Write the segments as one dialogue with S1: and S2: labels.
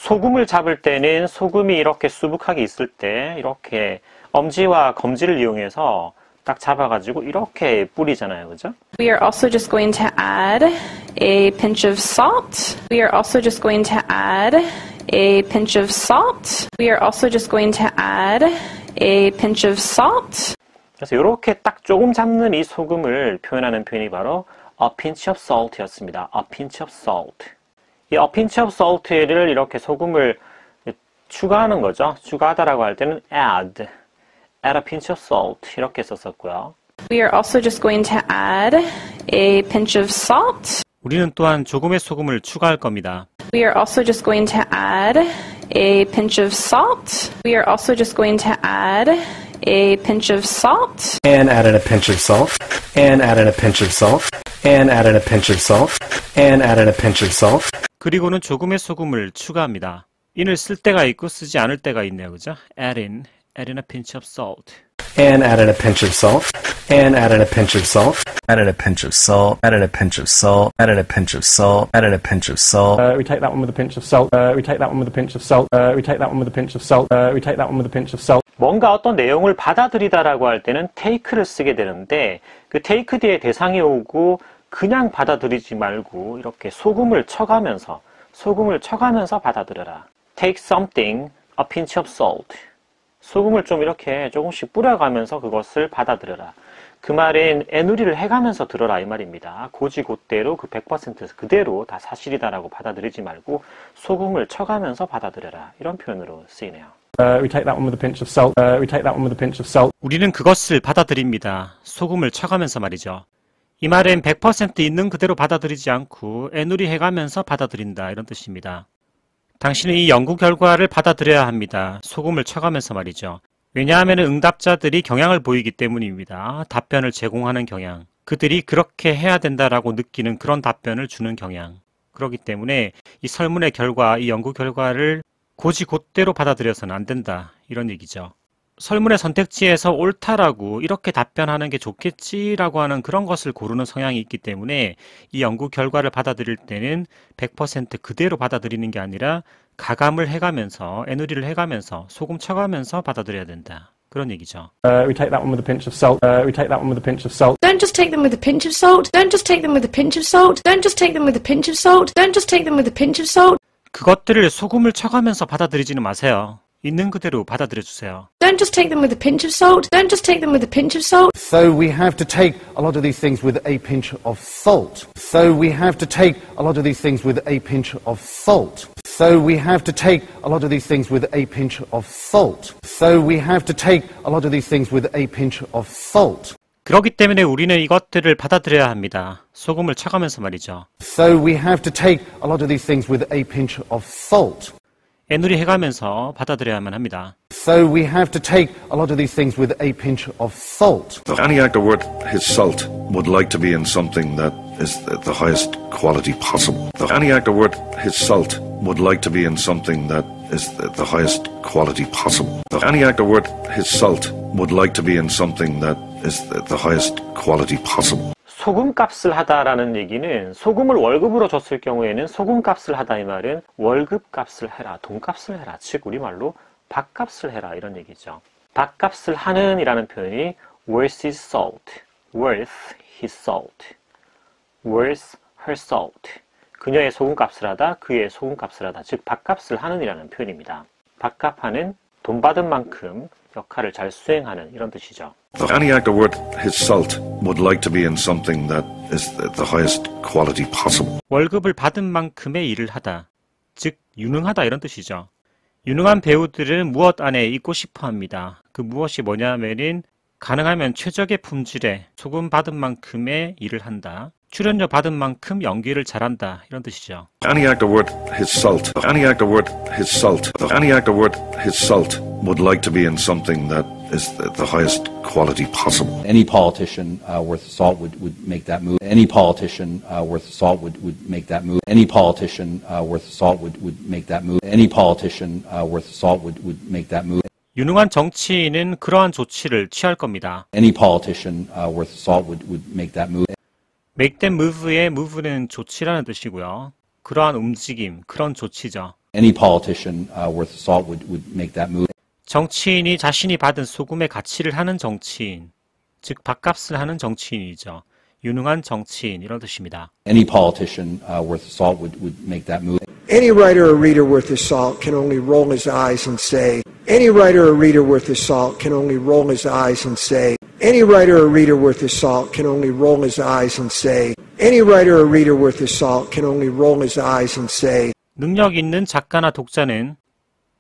S1: 소금을 잡을 때는 소금이 이렇게 수북하게 있을 때 이렇게 엄지와 검지를 이용해서 딱 잡아가지고 이렇게 뿌리잖아요, 그죠?
S2: We are also just going to add a pinch of salt. We are also just going to add a pinch of salt. We are also just going to add a pinch of salt.
S1: 그래서 이렇게 딱 조금 잡는 이 소금을 표현하는 표현이 바로 a pinch of salt였습니다. a pinch of salt. 이 a pinch of salt를 이렇게 소금을 추가하는 거죠. 추가하다라고 할 때는 add a pinch of salt 이렇게 썼었고요.
S2: We are also just going to add a pinch of salt.
S1: 우리는 또한 조금의 소금을 추가할 겁니다.
S2: We are also just going to add a pinch of salt. We are also just going to add a pinch of salt.
S3: And add in a pinch of salt. And add in a pinch of salt. And add in a pinch of salt. And add in a pinch of salt.
S1: 그리고는 조금의 소금을 추가합니다. in을 쓸 때가 있고 쓰지 않을 때가 있네요, 그죠? add in a pinch of salt.
S3: And add in a pinch of salt. And add in a pinch of salt. Add in a pinch of salt. Add in a pinch of salt. Add in a pinch of salt. Add in a pinch of salt.
S4: We take that one with a pinch of salt. We take that one with a pinch of salt. We take that one with a pinch of salt. We take that one with a pinch of salt.
S1: 뭔가 어떤 내용을 받아들이다라고 할 때는 take를 쓰게 되는데 그 take 뒤에 대상이 오고 그냥 받아들이지 말고 이렇게 소금을 쳐가면서 받아들여라. Take something, a pinch of salt. 소금을 좀 이렇게 조금씩 뿌려가면서 그것을 받아들여라. 그 말은 애누리를 해가면서 들어라 이 말입니다. 고지곧대로 그 100% 그대로 다 사실이다라고 받아들이지 말고 소금을 쳐가면서 받아들여라. 이런 표현으로 쓰이네요.
S4: We take that one with a pinch of salt. We take that one with a pinch of salt.
S1: 우리는 그것을 받아들입니다. 소금을 쳐가면서 말이죠. 이 말은 100% 있는 그대로 받아들이지 않고 애누리 해가면서 받아들인다 이런 뜻입니다. 당신은 이 연구 결과를 받아들여야 합니다. 소금을 쳐가면서 말이죠. 왜냐하면 응답자들이 경향을 보이기 때문입니다. 답변을 제공하는 경향. 그들이 그렇게 해야 된다라고 느끼는 그런 답변을 주는 경향. 그렇기 때문에 이 설문의 결과, 이 연구 결과를 고지곧대로 받아들여서는 안 된다. 이런 얘기죠. 설문의 선택지에서 옳다라고 이렇게 답변하는 게 좋겠지라고 하는 그런 것을 고르는 성향이 있기 때문에 이 연구 결과를 받아들일 때는 100% 그대로 받아들이는 게 아니라 가감을 해가면서 애누리를 해가면서 소금 쳐가면서 받아들여야 된다. 그런 얘기죠.
S4: We take that one with a pinch of salt. We take that one with a pinch of salt.
S2: Don't just take them with a pinch of salt. Don't just take them with a pinch of salt. Don't just take them with a pinch of salt. Don't just take them with a pinch of salt.
S1: 그것들을 소금을 쳐가면서 받아들이지는 마세요. 있는 그대로 받아들여 주세요.
S2: Don't just take them with a pinch of salt. Don't just take them with a pinch of salt.
S5: So we have to take a lot of these things with a pinch of salt. So we have to take a lot of these things with a pinch of salt. So we have to take a lot of these things with a pinch of salt. So we have to take a lot of these things with a pinch of salt.
S1: 그렇기 때문에 우리는 이것들을 받아들여야 합니다. 소금을 쳐가면서 말이죠.
S5: So we have to take a lot of these things with a pinch of salt.
S1: 애누리 해가면서 받아들여야만 합니다.
S5: So we have to take a lot of these things with a pinch of salt.
S6: Any actor worth his salt would like to be in something that is the highest quality possible. Any actor worth his salt would like to be in something that is the highest quality possible. Any actor worth his salt would like to be in something that is the highest quality possible.
S1: 소금값을 하다라는 얘기는 소금을 월급으로 줬을 경우에는 소금값을 하다 이 말은 월급값을 해라, 돈값을 해라, 즉 우리말로 밥값을 해라 이런 얘기죠. 밥값을 하는 이라는 표현이 worth his salt, worth his salt, worth her salt. 그녀의 소금값을 하다, 그의 소금값을 하다, 즉 밥값을 하는 이라는 표현입니다. 밥값하는, 돈 받은 만큼 역할을 잘 수행하는 이런 뜻이죠.
S6: Any actor worth his salt would like to be in something that is the highest quality possible.
S1: 월급을 받은 만큼의 일을 하다, 즉 유능하다 이런 뜻이죠. 유능한 배우들은 무엇 안에 있고 싶어 합니다. 그 무엇이 뭐냐면은 가능하면 최적의 품질의 소금 받은 만큼의 일을 한다. 출연료 받은 만큼 연기를 잘한다 이런 뜻이죠.
S6: Any actor worth his salt. Any actor worth his salt. Any actor worth his salt would like to be in something that is the highest quality possible.
S7: Any politician worth salt would make that move. Any politician worth salt would make that move. Any politician worth salt would make that move. Any politician worth salt would make that move.
S1: 유능한 정치인은 그러한 조치를 취할 겁니다.
S7: Any politician worth salt would make that move.
S1: make that move의 move는 조치라는 뜻이고요. 그러한 움직임, 그런 조치죠.
S7: Any politician worth salt would make that move.
S1: 정치인이 자신이 받은 소금의 가치를 하는 정치인, 즉 밥값을 하는 정치인이죠. 유능한 정치인 이런 뜻입니다.
S7: Any politician worth salt would make that move.
S8: Any writer or reader worth his salt can only roll his eyes and say, any writer or reader worth his salt can only roll his eyes and say, any writer or reader worth his salt can only roll his eyes and say, any writer or reader worth his salt can only roll his eyes and say.
S1: 능력 있는 작가나 독자는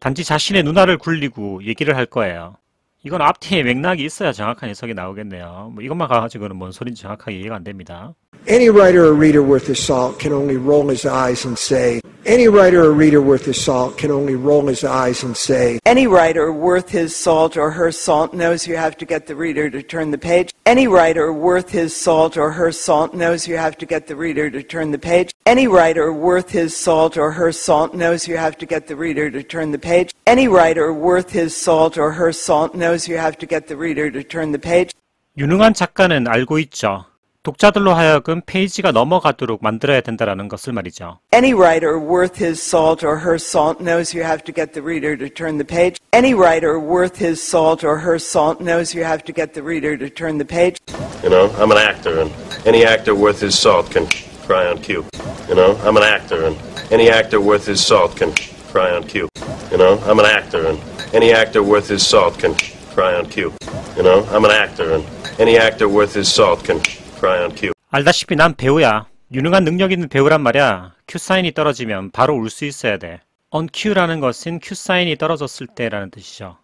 S1: 단지 자신의 눈알을 굴리고 얘기를 할 거예요. 이건 앞뒤에 맥락이 있어야 정확한 해석이 나오겠네요. 뭐 이것만 가지고는 뭔 소리인지 정확하게 이해가 안 됩니다.
S8: Any writer or reader worth his salt can only roll his eyes and say, any writer or reader worth his salt can only roll his eyes and say.
S9: Any writer worth his salt or her salt knows you have to get the reader to turn the page. Any writer worth his salt or her salt knows you have to get the reader to turn the page. Any writer worth his salt or her salt knows you have to get the reader to turn the page. Any writer worth his salt or her salt knows you have to get the reader to turn the page.
S1: 유능한 작가는 알고 있죠. 독자들로 하여금 페이지가 넘어가도록 만들어야 된다는 것을 말이죠.
S9: Any writer worth his salt or her salt knows you have to get the reader to turn the page. Any writer worth his salt or her salt knows you have to get the reader to turn the page.
S10: You know, I'm an actor, and any actor worth his salt can cry on cue. You know, I'm an actor, and any actor worth his salt can cry on cue. You know, I'm an actor, and any actor worth his salt can cry on cue. You know, I'm an actor, and any actor worth his salt can cry on cue.
S1: 알다시피 난 배우야. 유능한 능력 있는 배우란 말이야. 큐 사인이 떨어지면 바로 울 수 있어야 돼. on cue라는 것은 큐 사인이 떨어졌을 때라는 뜻이죠.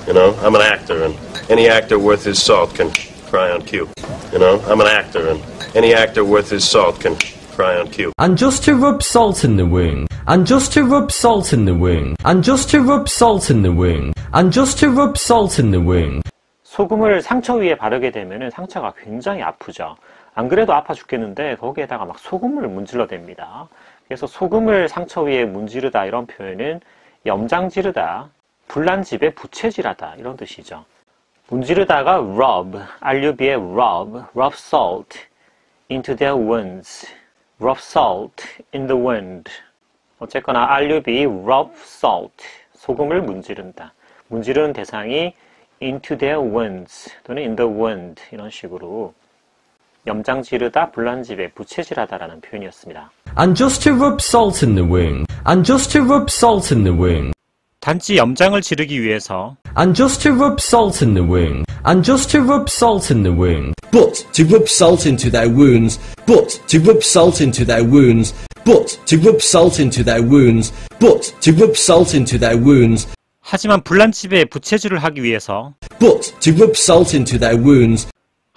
S10: You know, I'm an actor, and any actor worth his salt can cry on cue. You know, I'm an actor, and any actor worth his salt can cry on cue.
S11: And just to rub salt in the wound, and just to rub salt in the wound, and just to rub salt in the wound, and just to rub salt in the wound.
S1: 소금을 상처 위에 바르게 되면 상처가 굉장히 아프죠. 안 그래도 아파 죽겠는데 거기에다가 막 소금을 문질러 댑니다. 그래서 소금을 상처 위에 문지르다 이런 표현은 염장지르다, 불난 집에 부채질하다 이런 뜻이죠. 문지르다가 rub, RUB의 rub salt into their wounds, rub salt in the wound. 어쨌거나 RUB, rub salt, 소금을 문지른다. 문지르는 대상이 into their wounds 또는 in the wound 이런 식으로 염장 지르다, 불난 집에 부채질하다라는 표현이었습니다.
S11: And just to rub salt in the wound, and just to rub salt in the wound.
S1: 단지 염장을 지르기 위해서
S11: And just to rub salt in the wound, and just to rub salt in the wound.
S12: But to rub salt into their wounds, but to rub salt into their wounds, but to rub salt into their wounds, but to rub salt into their wounds.
S1: 하지만 불난 집에 부채질을 하기 위해서
S12: But to rub salt into their wounds.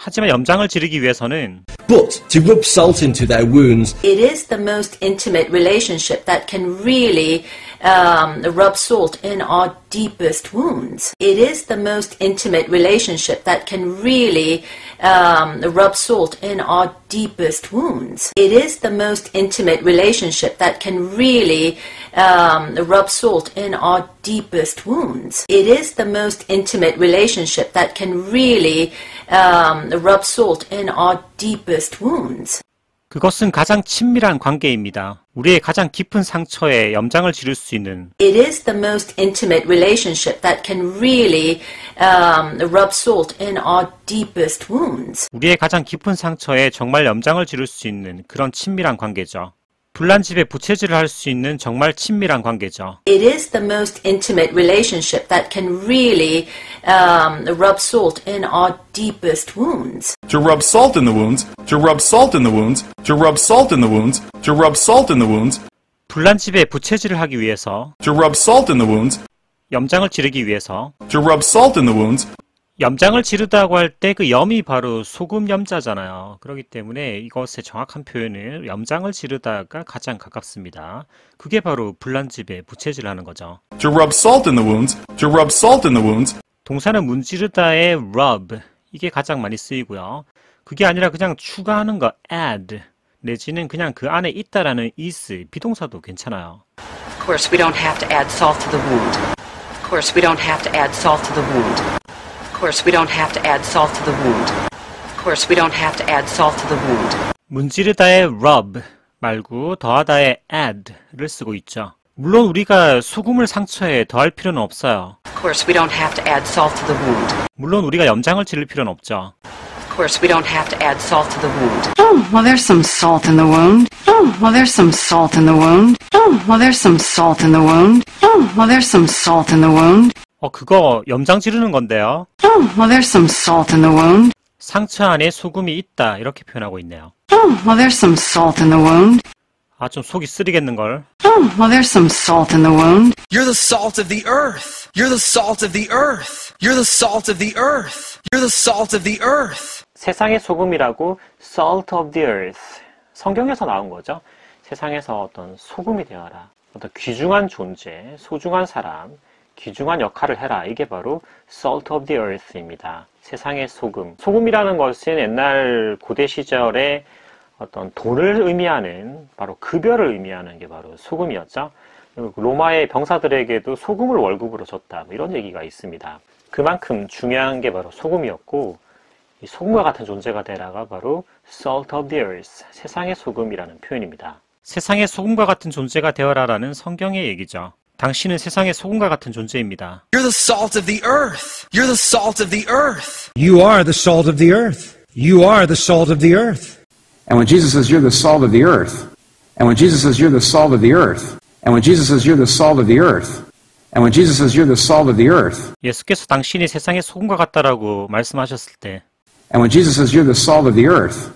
S1: 하지만 염장을 지르기 위해서는
S12: But to rub salt into their wounds.
S13: It is the most intimate relationship that can really rub salt in our deepest wounds. It is the most intimate relationship that can really rub salt in our deepest wounds. It is the most intimate relationship that can really rub salt in our deepest wounds. It is the most intimate relationship that can really rub salt in our deepest wounds.
S1: 그것은 가장 친밀한 관계입니다. 우리의 가장 깊은 상처에 염장을 지를 수 있는
S13: It is the most intimate relationship that can really rub salt in our deepest wounds.
S1: 우리의 가장 깊은 상처에 정말 염장을 지를 수 있는 그런 친밀한 관계죠. 불난 집에 부채질을 할 수 있는 정말 친밀한 관계죠.
S13: It is the most intimate relationship that can really rub salt in our deepest wounds.
S14: To rub salt in the wounds, to rub salt in the wounds, to rub salt in the wounds, to rub salt in the wounds.
S1: 불난 집에 부채질을 하기 위해서
S14: To rub salt in the wounds,
S1: 염장을 지르기 위해서
S14: to rub salt in the wounds.
S1: 염장을 지르다고 할 때 그 염이 바로 소금 염자잖아요. 그렇기 때문에 이것의 정확한 표현은 염장을 지르다가 가장 가깝습니다. 그게 바로 불난 집에 부채질하는 거죠.
S14: To rub salt in the wounds, to rub salt in the wounds.
S1: 동사는 문지르다의 rub 이게 가장 많이 쓰이고요. 그게 아니라 그냥 추가하는 거 add 내지는 그냥 그 안에 있다라는 is 비동사도 괜찮아요.
S15: Of course, we don't have to add salt to the wound. Of course, we don't have to add salt to the wound. Of course, we don't have to add salt to the wound. Of course, we don't have to add salt to the wound.
S1: 문지르다의 rub 말고 더하다의 add를 쓰고 있죠. 물론 우리가 소금을 상처에 더할 필요는 없어요.
S15: Of course, we don't have to add salt to the wound.
S1: 물론 우리가 염장을 지를 필요는 없죠.
S15: Of course, we don't have to add salt to the wound.
S16: Oh, well, there's some salt in the wound. Oh, well, there's some salt in the wound. Oh, well, there's some salt in the wound. Oh, well, there's some salt in the wound.
S1: 그거 염장 지르는 건데요.
S16: Oh, well, there's some salt in the wound.
S1: 상처 안에 소금이 있다 이렇게 표현하고 있네요.
S16: Oh, well, there's some salt in the wound.
S1: 좀 속이 쓰리겠는걸.
S16: Oh, well, there's some salt in the wound.
S12: You're the salt of the earth. You're the salt of the earth. You're the salt of the earth. You're the salt of the earth.
S1: 세상의 소금이라고 salt of the earth. 성경에서 나온 거죠. 세상에서 어떤 소금이 되어라. 어떤 귀중한 존재, 소중한 사람, 귀중한 역할을 해라. 이게 바로 salt of the earth입니다. 세상의 소금. 소금이라는 것은 옛날 고대 시절에 어떤 돈을 의미하는 바로 급여를 의미하는 게 바로 소금이었죠. 로마의 병사들에게도 소금을 월급으로 줬다. 이런 얘기가 있습니다. 그만큼 중요한 게 바로 소금이었고 이 소금과 같은 존재가 되라가 바로 salt of the earth, 세상의 소금이라는 표현입니다. 세상의 소금과 같은 존재가 되어라라는 성경의 얘기죠. 당신은 세상의 소금과 같은 존재입니다.
S12: You're the salt of the earth. You're the salt of the earth.
S17: You are the salt of the earth. You are the salt of the earth.
S7: And when Jesus says you're the salt of the earth, and when Jesus says you're the salt of the earth, and when Jesus says you're the salt of the earth, and when Jesus says you're the salt of the earth,
S1: 예수께서 당신이 세상의 소금과 같다라고 말씀하셨을 때,
S7: and when Jesus says you're the salt of the earth,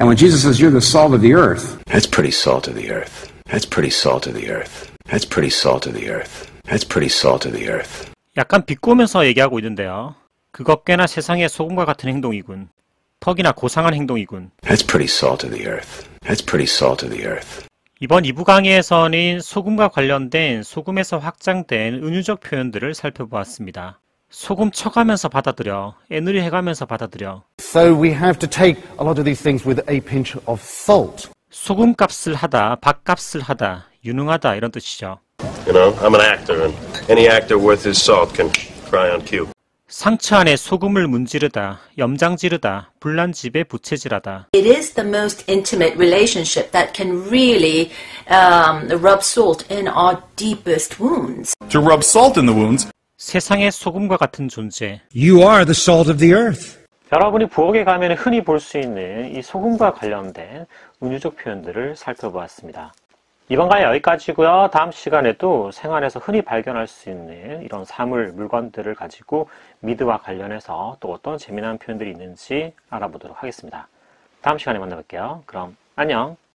S7: and when Jesus says you're the salt of the earth,
S10: That's pretty salt of the earth. That's pretty salt of the earth. That's pretty salt of the earth. That's pretty salt of the earth.
S1: 약간 비꼬면서 얘기하고 있는데요. 그것 꽤나 세상의 소금과 같은 행동이군. 턱이나 고상한 행동이군.
S10: That's pretty salt of the earth. That's pretty salt of the earth.
S1: 이번 2부 강의에서는 소금과 관련된 소금에서 확장된 은유적 표현들을 살펴보았습니다. 소금 쳐가면서 받아들여, 애누리 해가면서 받아들여.
S5: So we have to take a lot of these things with a pinch of salt.
S1: 소금값을 하다, 밥값을 하다, 유능하다 이런 뜻이죠.
S10: You know, I'm an actor, and any actor worth his salt can cry on cue.
S1: 상처 안에 소금을 문지르다, 염장 지르다, 불난 집에 부채질하다.
S13: It is the most intimate relationship that can really rub salt in our deepest wounds.
S14: To rub salt in the wounds.
S1: 세상의 소금과 같은 존재.
S17: You are the salt of the earth.
S1: 여러분이 부엌에 가면 흔히 볼 수 있는 이 소금과 관련된 은유적 표현들을 살펴보았습니다. 이번 강의 여기까지고요. 다음 시간에도 생활에서 흔히 발견할 수 있는 이런 사물, 물건들을 가지고 미드와 관련해서 또 어떤 재미난 표현들이 있는지 알아보도록 하겠습니다. 다음 시간에 만나뵐게요. 그럼 안녕!